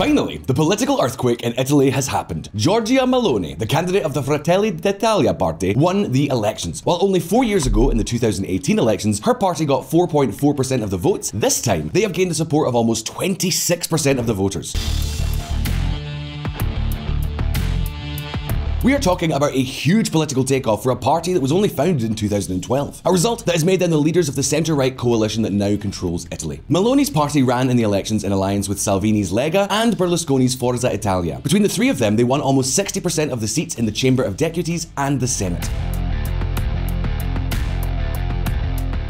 Finally, the political earthquake in Italy has happened. Giorgia Meloni, the candidate of the Fratelli d'Italia party, won the elections. While only 4 years ago in the 2018 elections, her party got 4.4% of the votes, this time they have gained the support of almost 26% of the voters. We are talking about a huge political takeoff for a party that was only founded in 2012. A result that has made them the leaders of the centre-right coalition that now controls Italy. Meloni's party ran in the elections in alliance with Salvini's Lega and Berlusconi's Forza Italia. Between the three of them, they won almost 60% of the seats in the Chamber of Deputies and the Senate.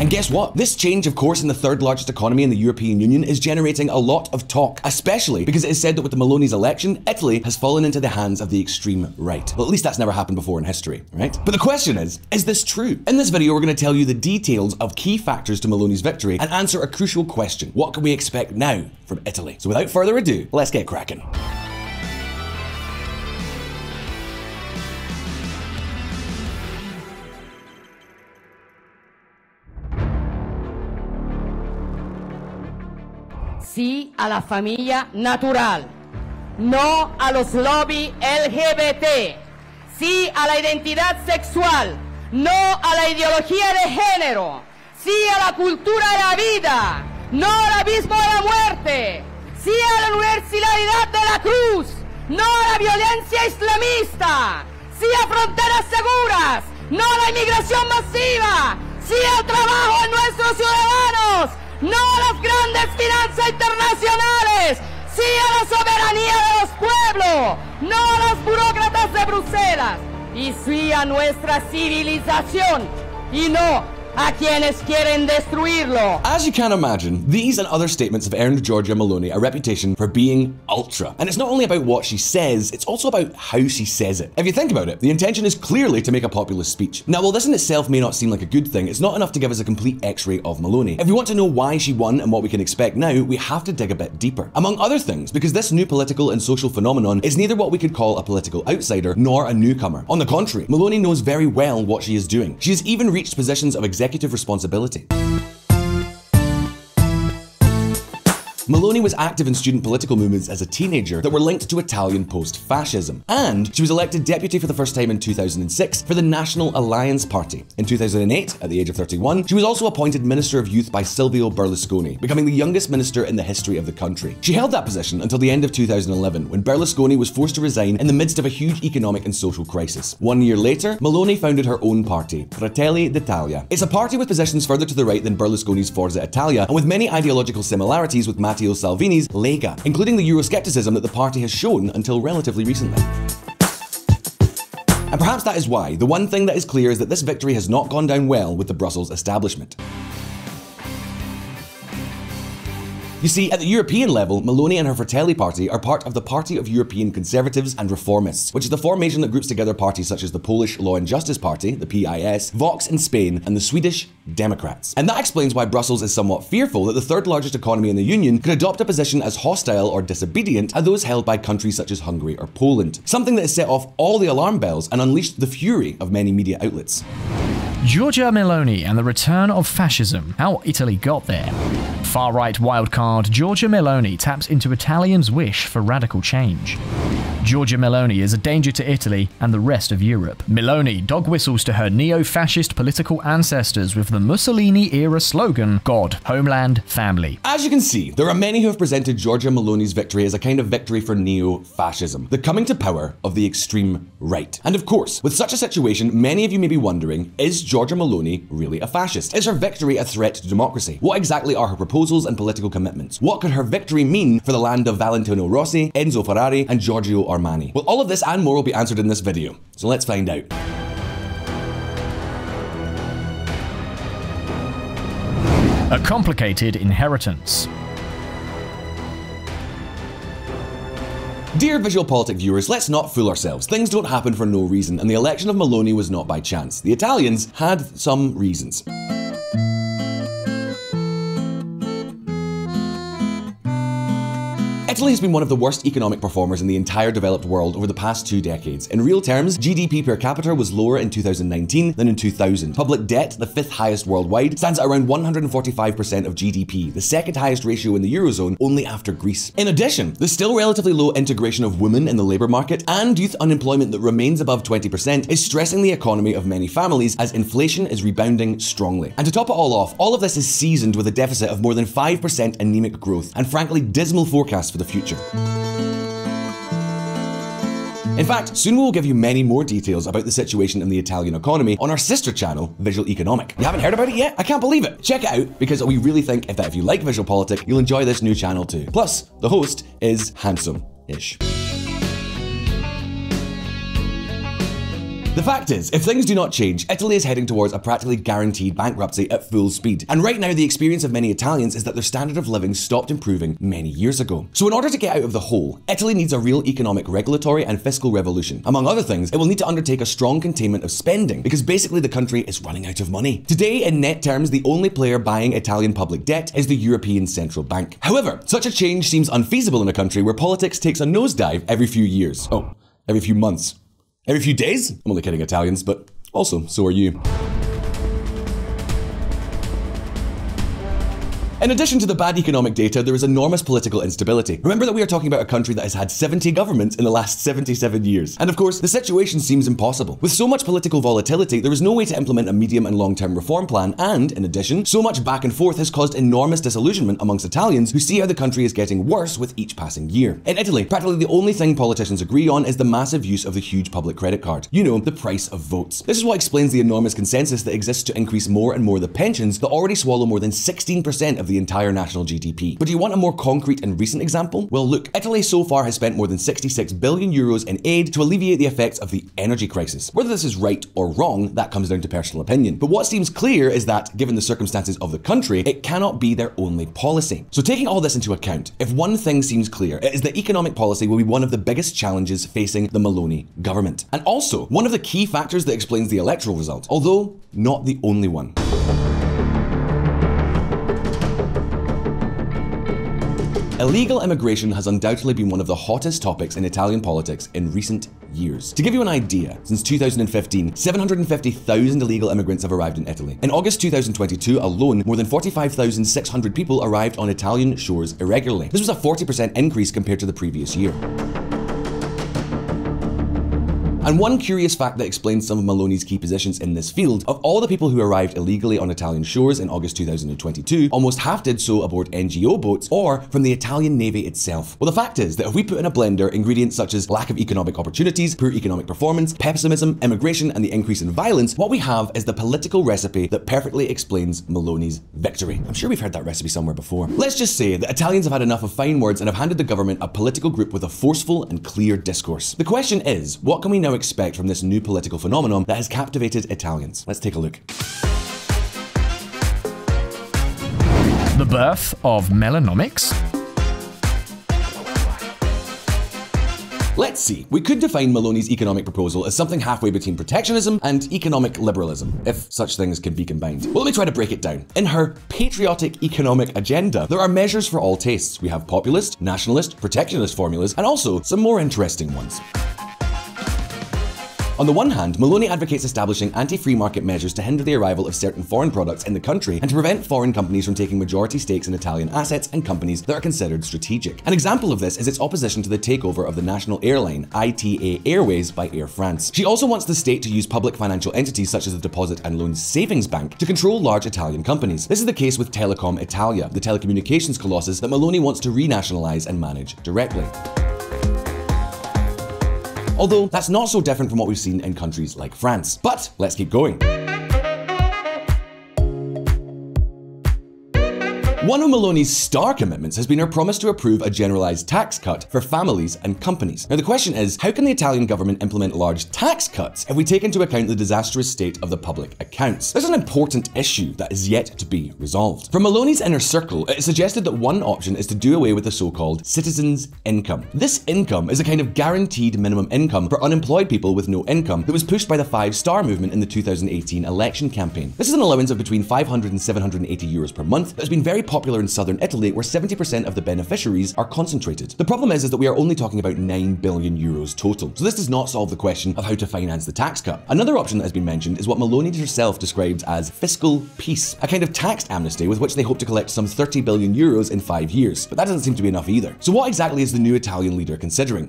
And guess what? This change, of course, in the third largest economy in the European Union is generating a lot of talk, especially because it is said that with the Meloni's election, Italy has fallen into the hands of the extreme right. Well, at least that's never happened before in history, right? But the question is this true? In this video, we're going to tell you the details of key factors to Meloni's victory and answer a crucial question. What can we expect now from Italy? So without further ado, let's get cracking. Sí a la familia natural, no a los lobby LGBT, sí a la identidad sexual, no a la ideología de género, sí a la cultura de la vida, no al abismo de la muerte, sí a la universalidad de la cruz, no a la violencia islamista, sí a fronteras seguras, no a la inmigración masiva, sí al trabajo de nuestros ciudadanos, no a las grandes finanzas internacionales, sí a la soberanía de los pueblos, no a los burócratas de Bruselas, y sí a nuestra civilización, y no a quienes quieren destruirlo. As you can imagine, these and other statements have earned Giorgia Meloni a reputation for being ultra. And it's not only about what she says, it's also about how she says it. If you think about it, the intention is clearly to make a populist speech. Now, while this in itself may not seem like a good thing, it's not enough to give us a complete x-ray of Meloni. If we want to know why she won and what we can expect now, we have to dig a bit deeper. Among other things, because this new political and social phenomenon is neither what we could call a political outsider nor a newcomer. On the contrary, Meloni knows very well what she is doing. She has even reached positions of executive responsibility. Meloni was active in student political movements as a teenager that were linked to Italian post-fascism, and she was elected deputy for the first time in 2006 for the National Alliance Party. In 2008, at the age of 31, she was also appointed Minister of Youth by Silvio Berlusconi, becoming the youngest minister in the history of the country. She held that position until the end of 2011, when Berlusconi was forced to resign in the midst of a huge economic and social crisis. 1 year later, Meloni founded her own party, Fratelli d'Italia. It's a party with positions further to the right than Berlusconi's Forza Italia, and with many ideological similarities with Salvini's Lega, including the Euroscepticism that the party has shown until relatively recently. And perhaps that is why the one thing that is clear is that this victory has not gone down well with the Brussels establishment. You see, at the European level, Meloni and her Fratelli party are part of the Party of European Conservatives and Reformists, which is the formation that groups together parties such as the Polish Law and Justice Party, the PIS, Vox in Spain, and the Swedish Democrats. And that explains why Brussels is somewhat fearful that the third largest economy in the Union could adopt a position as hostile or disobedient as those held by countries such as Hungary or Poland, something that has set off all the alarm bells and unleashed the fury of many media outlets. Giorgia Meloni and the return of fascism, how Italy got there. Far-right wildcard Giorgia Meloni taps into Italians' wish for radical change. Giorgia Meloni is a danger to Italy and the rest of Europe. Meloni dog whistles to her neo-fascist political ancestors with the Mussolini-era slogan, God, Homeland, Family. As you can see, there are many who have presented Giorgia Meloni's victory as a kind of victory for neo-fascism, the coming to power of the extreme right. And of course, with such a situation, many of you may be wondering, is Giorgia Meloni really a fascist? Is her victory a threat to democracy? What exactly are her proposals and political commitments? What could her victory mean for the land of Valentino Rossi, Enzo Ferrari, and Giorgio Armani? Well, all of this and more will be answered in this video, so let's find out. A complicated inheritance. Dear VisualPolitik viewers, let's not fool ourselves. Things don't happen for no reason, and the election of Meloni was not by chance. The Italians had some reasons. Italy has been one of the worst economic performers in the entire developed world over the past 2 decades. In real terms, GDP per capita was lower in 2019 than in 2000. Public debt, the 5th highest worldwide, stands at around 145% of GDP, the 2nd highest ratio in the Eurozone, only after Greece. In addition, the still relatively low integration of women in the labour market and youth unemployment that remains above 20% is stressing the economy of many families as inflation is rebounding strongly. And to top it all off, all of this is seasoned with a deficit of more than 5% anemic growth and frankly dismal forecasts for the future. In fact, soon we will give you many more details about the situation in the Italian economy on our sister channel, VisualEconomic. You haven't heard about it yet? I can't believe it. Check it out because we really think that if you like VisualPolitik, you'll enjoy this new channel too. Plus, the host is handsome-ish. The fact is, if things do not change, Italy is heading towards a practically guaranteed bankruptcy at full speed. And right now, the experience of many Italians is that their standard of living stopped improving many years ago. So in order to get out of the hole, Italy needs a real economic, regulatory and fiscal revolution. Among other things, it will need to undertake a strong containment of spending because basically the country is running out of money. Today, in net terms, the only player buying Italian public debt is the European Central Bank. However, such a change seems unfeasible in a country where politics takes a nosedive every few years. Oh, every few months. Every few days? I'm only kidding, Italians, but also, so are you. In addition to the bad economic data, there is enormous political instability. Remember that we are talking about a country that has had 70 governments in the last 77 years. And of course, the situation seems impossible. With so much political volatility, there is no way to implement a medium and long-term reform plan, and, in addition, so much back and forth has caused enormous disillusionment amongst Italians who see how the country is getting worse with each passing year. In Italy, practically the only thing politicians agree on is the massive use of the huge public credit card. You know, the price of votes. This is what explains the enormous consensus that exists to increase more and more the pensions that already swallow more than 16% of the entire national GDP. But do you want a more concrete and recent example? Well, look, Italy so far has spent more than 66 billion euros in aid to alleviate the effects of the energy crisis. Whether this is right or wrong, that comes down to personal opinion. But what seems clear is that, given the circumstances of the country, it cannot be their only policy. So taking all this into account, if one thing seems clear, it is that economic policy will be one of the biggest challenges facing the Meloni government. And also, one of the key factors that explains the electoral result, although not the only one. Illegal immigration has undoubtedly been one of the hottest topics in Italian politics in recent years. To give you an idea, since 2015, 750,000 illegal immigrants have arrived in Italy. In August 2022 alone, more than 45,600 people arrived on Italian shores irregularly. This was a 40% increase compared to the previous year. And one curious fact that explains some of Meloni's key positions in this field, of all the people who arrived illegally on Italian shores in August 2022, almost half did so aboard NGO boats or from the Italian Navy itself. Well, the fact is that if we put in a blender ingredients such as lack of economic opportunities, poor economic performance, pessimism, immigration, and the increase in violence, what we have is the political recipe that perfectly explains Meloni's victory. I'm sure we've heard that recipe somewhere before. Let's just say that Italians have had enough of fine words and have handed the government a political group with a forceful and clear discourse. The question is, what can we now expect from this new political phenomenon that has captivated Italians? Let's take a look. The birth of Melonomics? Let's see. We could define Meloni's economic proposal as something halfway between protectionism and economic liberalism, if such things can be combined. Well, let me try to break it down. In her patriotic economic agenda, there are measures for all tastes. We have populist, nationalist, protectionist formulas, and also some more interesting ones. On the one hand, Meloni advocates establishing anti-free market measures to hinder the arrival of certain foreign products in the country and to prevent foreign companies from taking majority stakes in Italian assets and companies that are considered strategic. An example of this is its opposition to the takeover of the national airline ITA Airways by Air France. She also wants the state to use public financial entities such as the Deposit and Loan Savings Bank to control large Italian companies. This is the case with Telecom Italia, the telecommunications colossus that Meloni wants to renationalize and manage directly. Although that's not so different from what we've seen in countries like France. But let's keep going. One of Meloni's star commitments has been her promise to approve a generalized tax cut for families and companies. Now the question is, how can the Italian government implement large tax cuts if we take into account the disastrous state of the public accounts? There's an important issue that is yet to be resolved. From Meloni's inner circle, it is suggested that one option is to do away with the so-called citizens' income. This income is a kind of guaranteed minimum income for unemployed people with no income that was pushed by the 5-Star movement in the 2018 election campaign. This is an allowance of between 500 and 780 euros per month that has been very popular in southern Italy, where 70% of the beneficiaries are concentrated. The problem is that we are only talking about 9 billion euros total, so this does not solve the question of how to finance the tax cut. Another option that has been mentioned is what Meloni herself described as fiscal peace, a kind of tax amnesty with which they hope to collect some 30 billion euros in 5 years. But that doesn't seem to be enough either. So what exactly is the new Italian leader considering?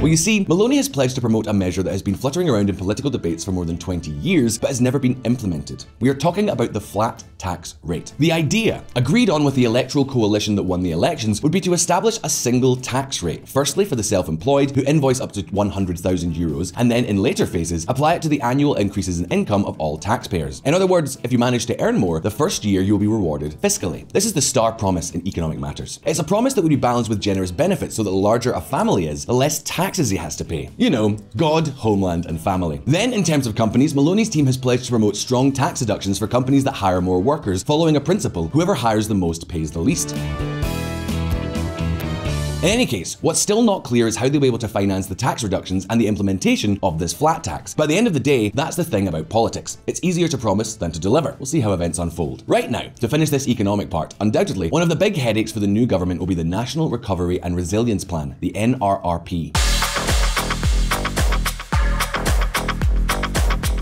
Well, you see, Meloni has pledged to promote a measure that has been fluttering around in political debates for more than 20 years, but has never been implemented. We are talking about the flat tax rate. The idea, agreed on with the electoral coalition that won the elections, would be to establish a single tax rate, firstly for the self-employed, who invoice up to 100,000 euros, and then in later phases, apply it to the annual increases in income of all taxpayers. In other words, if you manage to earn more, the first year you'll be rewarded fiscally. This is the star promise in economic matters. It's a promise that would be balanced with generous benefits so that the larger a family is, the less taxes he has to pay. You know, God, homeland, and family. Then, in terms of companies, Meloni's team has pledged to promote strong tax deductions for companies that hire more workers, following a principle: whoever hires the most pays the least. In any case, what's still not clear is how they'll be able to finance the tax reductions and the implementation of this flat tax. But at the end of the day, that's the thing about politics. It's easier to promise than to deliver. We'll see how events unfold. Right now, to finish this economic part, undoubtedly, one of the big headaches for the new government will be the National Recovery and Resilience Plan, the NRRP.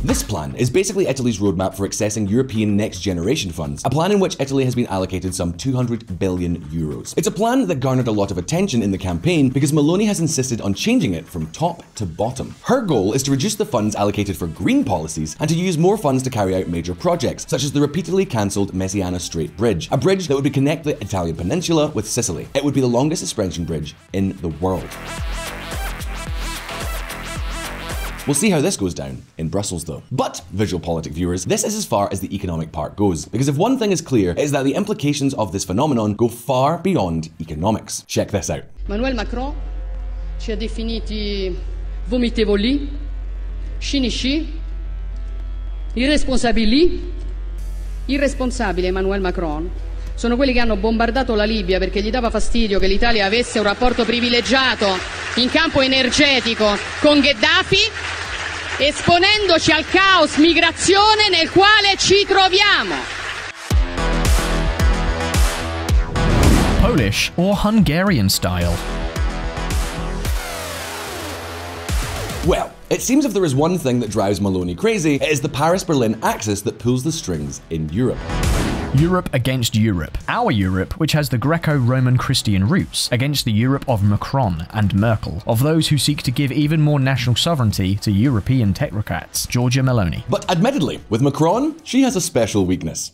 This plan is basically Italy's roadmap for accessing European Next Generation funds, a plan in which Italy has been allocated some 200 billion euros. It's a plan that garnered a lot of attention in the campaign because Meloni has insisted on changing it from top to bottom. Her goal is to reduce the funds allocated for green policies and to use more funds to carry out major projects, such as the repeatedly cancelled Messiana Strait Bridge, a bridge that would connect the Italian peninsula with Sicily. It would be the longest suspension bridge in the world. We'll see how this goes down in Brussels though. But, VisualPolitik viewers, this is as far as the economic part goes, because if one thing is clear, it is that the implications of this phenomenon go far beyond economics. Check this out. Emmanuel Macron ci ha definiti vomitevoli, cynici, irresponsabili. Irresponsabile Emmanuel Macron sono quelli che hanno bombardato la Libia perché gli dava fastidio che l'Italia avesse un rapporto privilegiato in campo energetico con Gheddafi, esponendoci al caos migrazione nel quale ci troviamo. Polish or Hungarian style? Well, it seems if there is one thing that drives Meloni crazy, it is the Paris-Berlin axis that pulls the strings in Europe. Europe against Europe. Our Europe, which has the Greco-Roman Christian roots, against the Europe of Macron and Merkel, of those who seek to give even more national sovereignty to European technocrats. Giorgia Meloni. But admittedly, with Macron, she has a special weakness.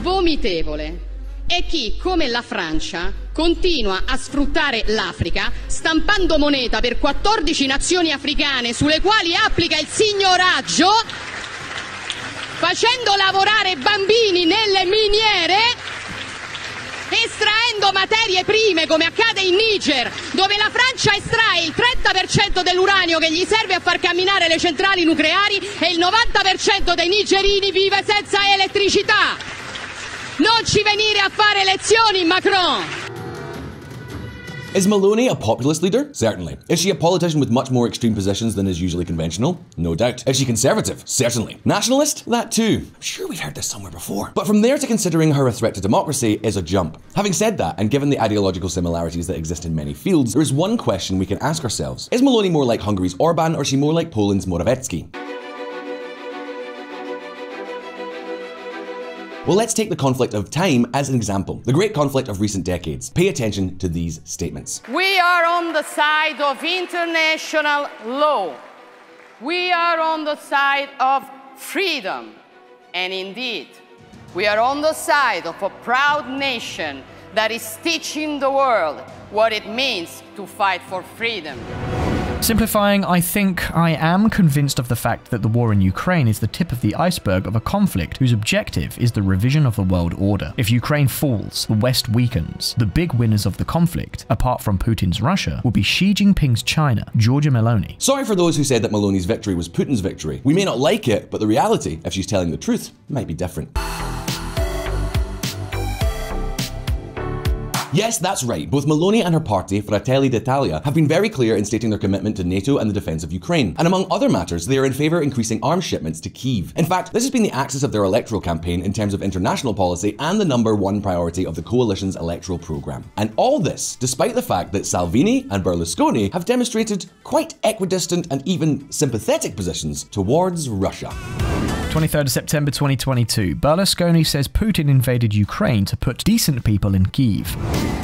Vomitevole è chi, come la Francia, continua a sfruttare l'Africa, stampando moneta per 14 nazioni africane sulle quali applica il signoraggio, facendo lavorare bambini nelle miniere, estraendo materie prime come accade in Niger, dove la Francia estrae il 30% dell'uranio che gli serve a far camminare le centrali nucleari e il 90% dei nigerini vive senza elettricità. Non ci venire a fare lezioni, Macron! Is Meloni a populist leader? Certainly. Is she a politician with much more extreme positions than is usually conventional? No doubt. Is she conservative? Certainly. Nationalist? That too. I'm sure we've heard this somewhere before. But from there to considering her a threat to democracy is a jump. Having said that, and given the ideological similarities that exist in many fields, there is one question we can ask ourselves. Is Meloni more like Hungary's Orban, or is she more like Poland's Morawiecki? Well, let's take the conflict of time as an example, the great conflict of recent decades. Pay attention to these statements. We are on the side of international law. We are on the side of freedom. And indeed, we are on the side of a proud nation that is teaching the world what it means to fight for freedom. Simplifying, I think I am convinced of the fact that the war in Ukraine is the tip of the iceberg of a conflict whose objective is the revision of the world order. If Ukraine falls, the West weakens. The big winners of the conflict, apart from Putin's Russia, will be Xi Jinping's China, Giorgia Meloni. Sorry for those who said that Meloni's victory was Putin's victory. We may not like it, but the reality, if she's telling the truth, might be different. Yes, that's right. Both Meloni and her party, Fratelli d'Italia, have been very clear in stating their commitment to NATO and the defense of Ukraine. And among other matters, they are in favor of increasing arms shipments to Kyiv. In fact, this has been the axis of their electoral campaign in terms of international policy and the #1 priority of the coalition's electoral program. And all this, despite the fact that Salvini and Berlusconi have demonstrated quite equidistant and even sympathetic positions towards Russia. 23rd of September 2022, Berlusconi says Putin invaded Ukraine to put decent people in Kyiv.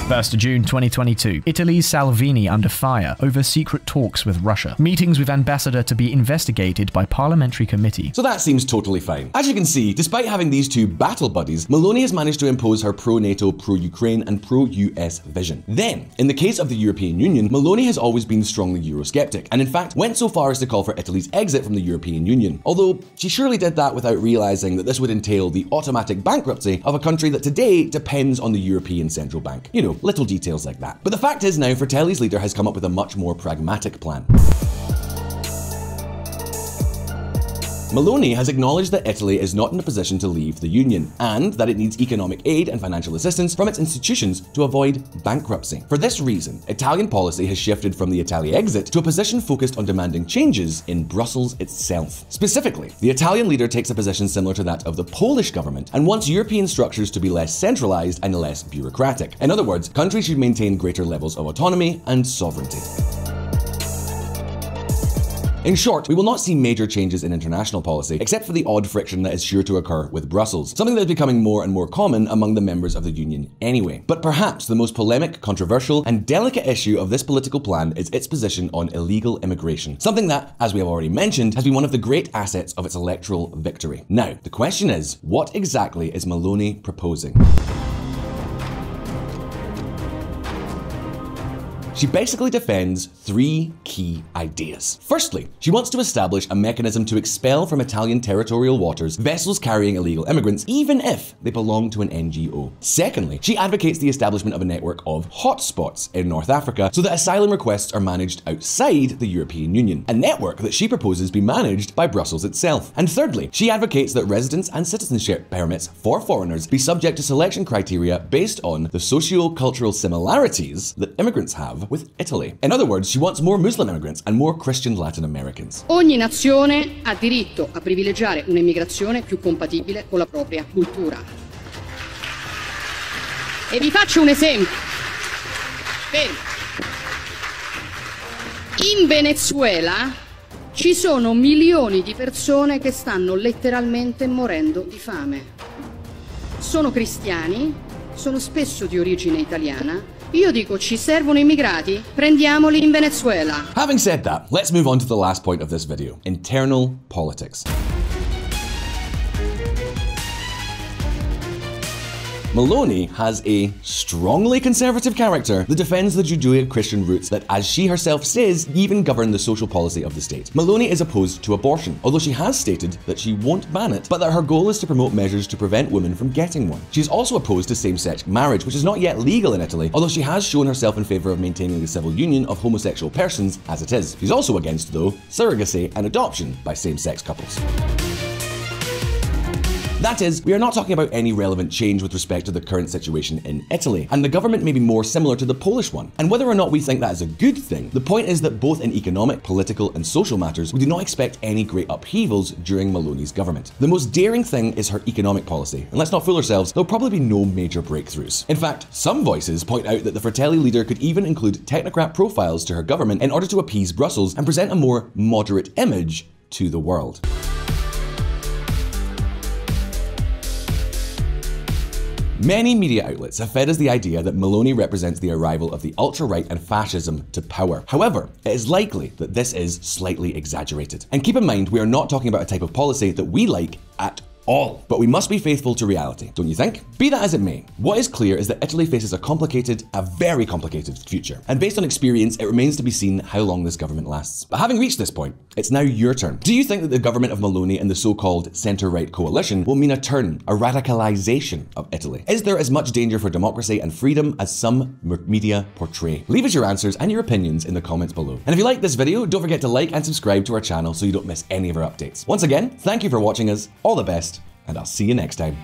1st of June 2022, Italy's Salvini under fire over secret talks with Russia. Meetings with ambassador to be investigated by parliamentary committee. So that seems totally fine. As you can see, despite having these two battle buddies, Meloni has managed to impose her pro-NATO, pro-Ukraine and pro-US vision. Then, in the case of the European Union, Meloni has always been strongly Eurosceptic, and in fact went so far as to call for Italy's exit from the European Union. Although she surely did that without realizing that this would entail the automatic bankruptcy of a country that today depends on the European Central Bank. You know, little details like that. But the fact is now Fratelli's leader has come up with a much more pragmatic plan. Meloni has acknowledged that Italy is not in a position to leave the Union, and that it needs economic aid and financial assistance from its institutions to avoid bankruptcy. For this reason, Italian policy has shifted from the Italy exit to a position focused on demanding changes in Brussels itself. Specifically, the Italian leader takes a position similar to that of the Polish government and wants European structures to be less centralized and less bureaucratic. In other words, countries should maintain greater levels of autonomy and sovereignty. In short, we will not see major changes in international policy, except for the odd friction that is sure to occur with Brussels, something that is becoming more and more common among the members of the Union anyway. But perhaps the most polemic, controversial, and delicate issue of this political plan is its position on illegal immigration, something that, as we have already mentioned, has been one of the great assets of its electoral victory. Now, the question is, what exactly is Meloni proposing? She basically defends three key ideas. Firstly, she wants to establish a mechanism to expel from Italian territorial waters vessels carrying illegal immigrants, even if they belong to an NGO. Secondly, she advocates the establishment of a network of hotspots in North Africa so that asylum requests are managed outside the European Union, a network that she proposes be managed by Brussels itself. And thirdly, she advocates that residence and citizenship permits for foreigners be subject to selection criteria based on the socio-cultural similarities that immigrants have with Italy. In other words, she wants more Muslim immigrants and more Christian Latin Americans. Ogni nazione ha diritto a privilegiare un'immigrazione più compatibile con la propria cultura. E vi faccio un esempio. In Venezuela ci sono milioni di persone che stanno letteralmente morendo di fame. Sono cristiani, sono spesso di origine italiana. Io dico, ci servono immigrati? Prendiamoli in Venezuela. Having said that, let's move on to the last point of this video: internal politics. Meloni has a strongly conservative character that defends the Judeo-Christian roots that, as she herself says, even govern the social policy of the state. Meloni is opposed to abortion, although she has stated that she won't ban it, but that her goal is to promote measures to prevent women from getting one. She's also opposed to same-sex marriage, which is not yet legal in Italy, although she has shown herself in favour of maintaining the civil union of homosexual persons as it is. She's also against, though, surrogacy and adoption by same-sex couples. That is, we are not talking about any relevant change with respect to the current situation in Italy, and the government may be more similar to the Polish one. And whether or not we think that is a good thing, the point is that both in economic, political, and social matters, we do not expect any great upheavals during Meloni's government. The most daring thing is her economic policy, and let's not fool ourselves, there'll probably be no major breakthroughs. In fact, some voices point out that the Fratelli leader could even include technocrat profiles to her government in order to appease Brussels and present a more moderate image to the world. Many media outlets have fed us the idea that Meloni represents the arrival of the ultra-right and fascism to power. However, it is likely that this is slightly exaggerated. And keep in mind, we are not talking about a type of policy that we like at all. But we must be faithful to reality, don't you think? Be that as it may, what is clear is that Italy faces a very complicated future. And based on experience, it remains to be seen how long this government lasts. But having reached this point, it's now your turn. Do you think that the government of Meloni and the so-called centre-right coalition will mean a radicalization of Italy? Is there as much danger for democracy and freedom as some media portray? Leave us your answers and your opinions in the comments below. And if you like this video, don't forget to like and subscribe to our channel so you don't miss any of our updates. Once again, thank you for watching us, all the best, and I'll see you next time.